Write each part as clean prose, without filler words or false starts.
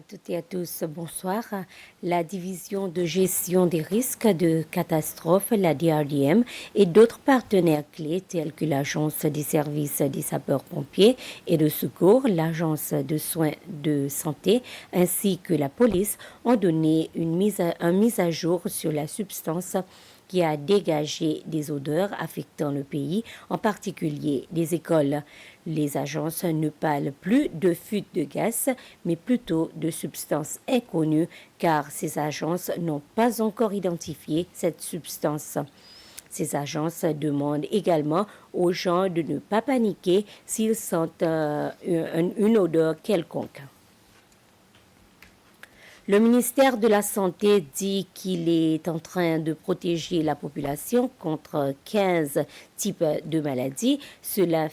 toutes et à tous, bonsoir. La division de gestion des risques de catastrophe, la DRDM, et d'autres partenaires clés tels que l'Agence des services des sapeurs-pompiers et de secours, l'Agence de soins de santé ainsi que la police ont donné une mise à jour sur la substance qui a dégagé des odeurs affectant le pays, en particulier les écoles. Les agences ne parlent plus de fuite de gaz, mais plutôt de substances inconnues, car ces agences n'ont pas encore identifié cette substance. Ces agences demandent également aux gens de ne pas paniquer s'ils sentent une odeur quelconque. Le ministère de la Santé dit qu'il est en train de protéger la population contre 15 types de maladies. Cela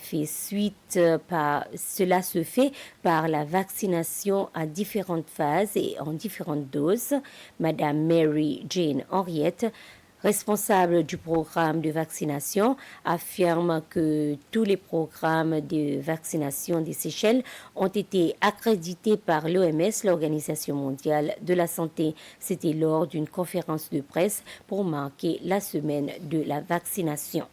se fait par la vaccination à différentes phases et en différentes doses. Madame Mary Jane Henriette, responsable du programme de vaccination, affirme que tous les programmes de vaccination des Seychelles ont été accrédités par l'OMS, l'Organisation mondiale de la santé. C'était lors d'une conférence de presse pour marquer la semaine de la vaccination.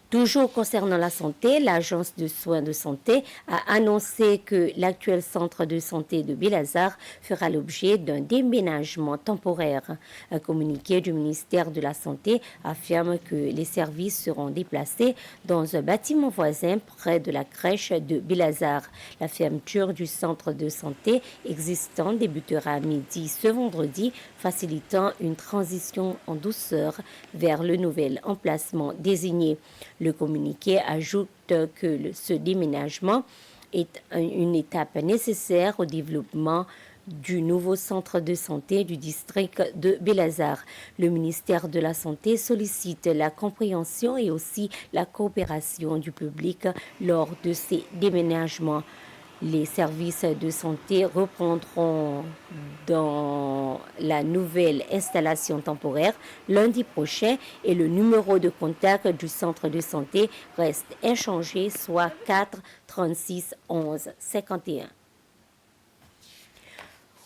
Toujours concernant la santé, l'Agence de soins de santé a annoncé que l'actuel centre de santé de Belazar fera l'objet d'un déménagement temporaire. Un communiqué du ministère de la Santé affirme que les services seront déplacés dans un bâtiment voisin près de la crèche de Belazar. La fermeture du centre de santé existant débutera à midi ce vendredi, facilitant une transition en douceur vers le nouvel emplacement désigné. Le communiqué ajoute que ce déménagement est une étape nécessaire au développement du nouveau centre de santé du district de Belazar. Le ministère de la Santé sollicite la compréhension et aussi la coopération du public lors de ces déménagements. Les services de santé reprendront dans la nouvelle installation temporaire lundi prochain et le numéro de contact du centre de santé reste inchangé, soit 4 36 11 51.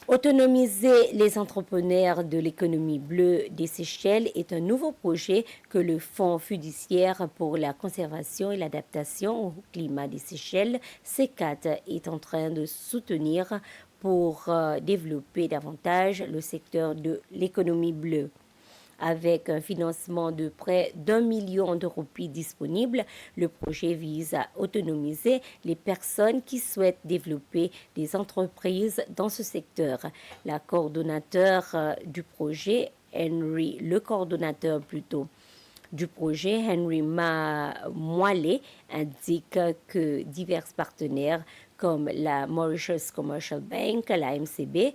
Autonomiser les entrepreneurs de l'économie bleue des Seychelles est un nouveau projet que le Fonds fiduciaire pour la conservation et l'adaptation au climat des Seychelles, CECAT, est en train de soutenir pour développer davantage le secteur de l'économie bleue. Avec un financement de près d'1 million de roupies disponible, le projet vise à autonomiser les personnes qui souhaitent développer des entreprises dans ce secteur. Le coordonnateur du projet, Henry Moilet, indique que divers partenaires comme la Mauritius Commercial Bank, la MCB,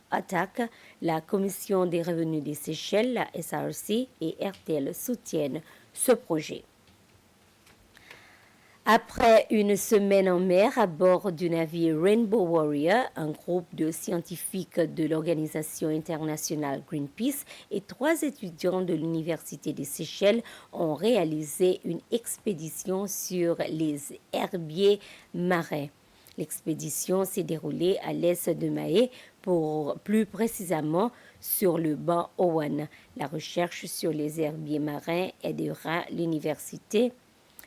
ATTAC, la Commission des revenus des Seychelles, la SRC et RTL soutiennent ce projet. Après une semaine en mer à bord du navire Rainbow Warrior, un groupe de scientifiques de l'organisation internationale Greenpeace et 3 étudiants de l'Université des Seychelles ont réalisé une expédition sur les herbiers marins. L'expédition s'est déroulée à l'est de Mahé, plus précisément sur le banc Owen. La recherche sur les herbiers marins aidera l'Université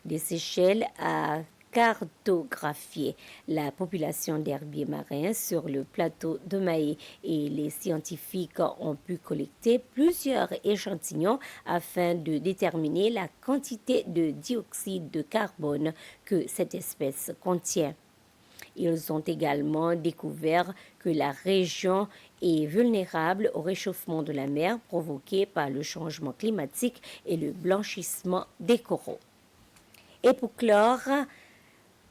des Seychelles à cartographier la population d'herbiers marins sur le plateau de Mahé et les scientifiques ont pu collecter plusieurs échantillons afin de déterminer la quantité de dioxyde de carbone que cette espèce contient. Ils ont également découvert que la région est vulnérable au réchauffement de la mer provoqué par le changement climatique et le blanchissement des coraux. Et pour clore,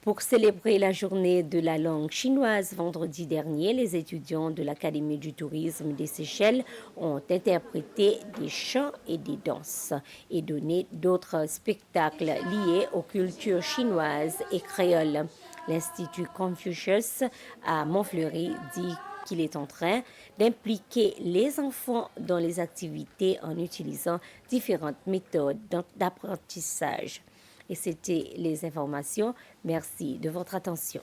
pour célébrer la journée de la langue chinoise vendredi dernier, les étudiants de l'Académie du tourisme des Seychelles ont interprété des chants et des danses et donné d'autres spectacles liés aux cultures chinoises et créoles. L'Institut Confucius à Montfleury dit qu'il est en train d'impliquer les enfants dans les activités en utilisant différentes méthodes d'apprentissage. Et c'était les informations. Merci de votre attention.